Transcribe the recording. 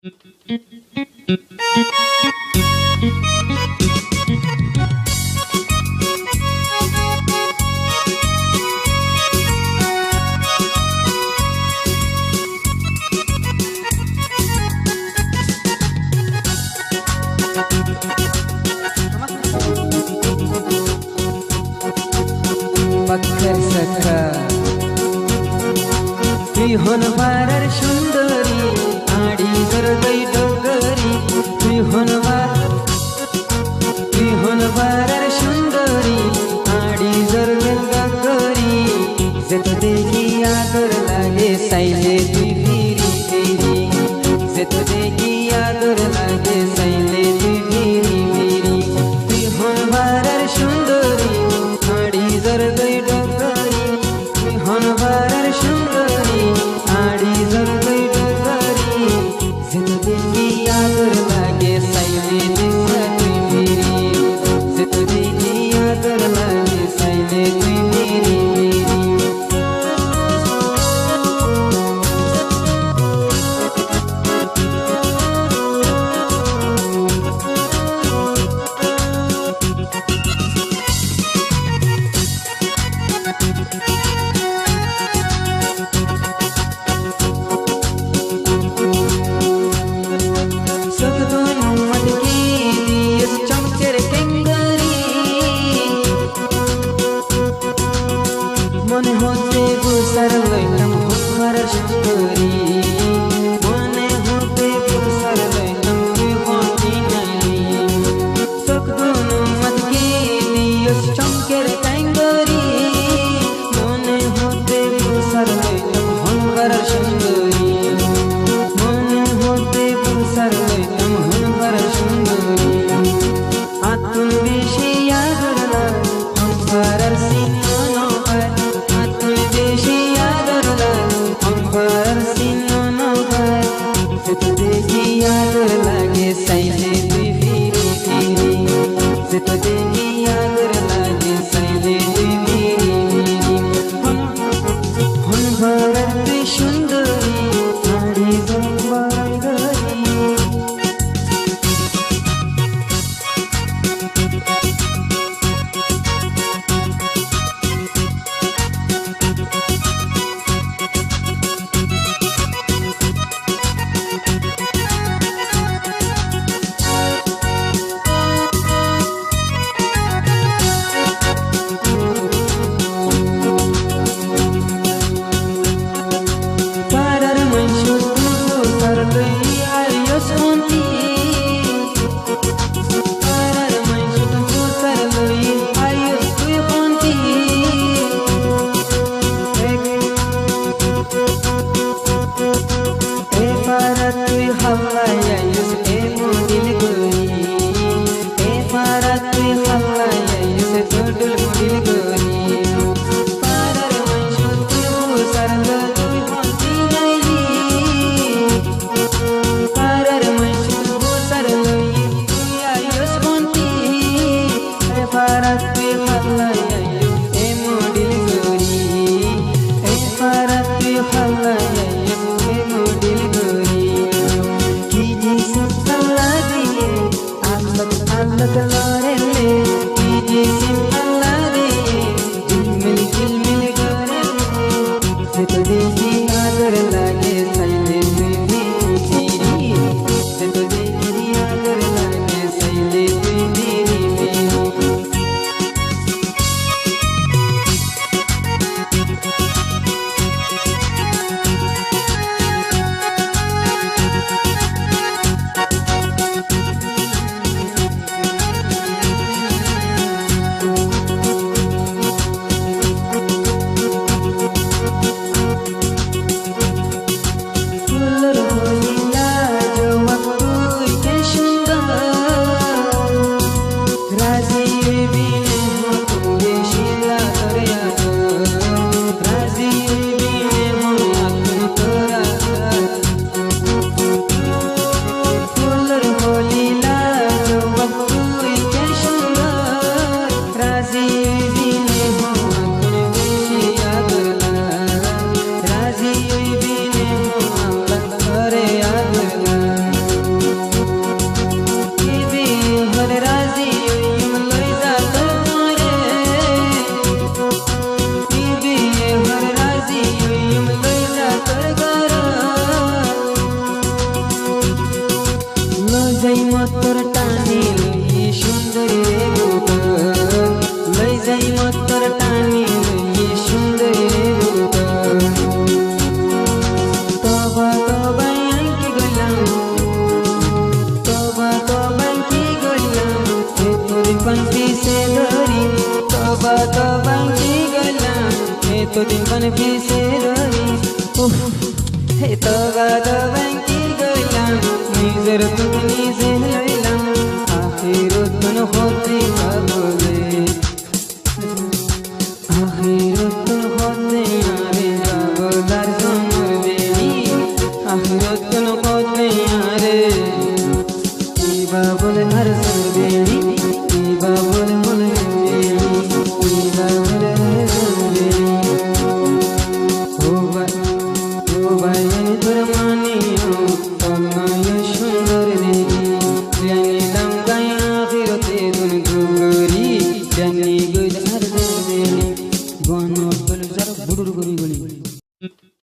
पत्थर सखा तुई होनवार सुंदरी आड़ी जरदै डोगरी तुई होनवार सुंदरी आड़ी जरदै डोगरी जेत देखी आदर लागे साइले तुई फिरी फिरी जेत देखी आदर लागे साइले तुई फिरी फिरी तुई होनवार सुंदरी आड़ी जरदै डोगरी तुई होनवार सुंदरी आड़ी जरदै डोगरी जेत देखी आदर लागे साइले तुई फिरी जेत देखी आदर लागे साइले तुई फिरी मन होते बुसर लैतम होनवार सुंदरी मन होते बुसर लैतम होती नली सकदुन मत के दियस चमकेर कांगरी मन होते बुसर लैतम होनवार सुंदरी मन होते बुसर लैतम होनवार सुंदरी आतुन बेशी यादरला होनवार सिननो जेत देखी आदर लागे साइले तुई फिरी फिरी जेत देखी आदर लागे साइले तुई फिरी फिरी होनवार तुई सुंदरी आड़ी जरदै डोगरी যাই মতর টানি লইয়ে সুন্দরী রে বুতর লই যাই মতর টানি লইয়ে সুন্দরী রে বুতর তবা তবাই আঁকি গইলাম তবা তবাই কি গইলাম হে তোর পান্তি সে ধরি তবা তবাই কি গইলাম হে তোর পান্তি সে ধরি হে তবা তবাই কি গইলাম নিজের তোকে নিজে লইলাম আখিরতন হতে পাবলে আখিরতন হতে আরে বাবলার জমর বেড়ি আখিরতন হতে আরে কি বাবল আর জমর বেড়ি কি বাবল মল বেড়ি কি বাবল আর জমর বেড়ি ও ভাই তোর মানিও তোমায় সুন্দর দেখি জানিলাম গায়ে আখিরতে দুন গুগরি জানি গুজ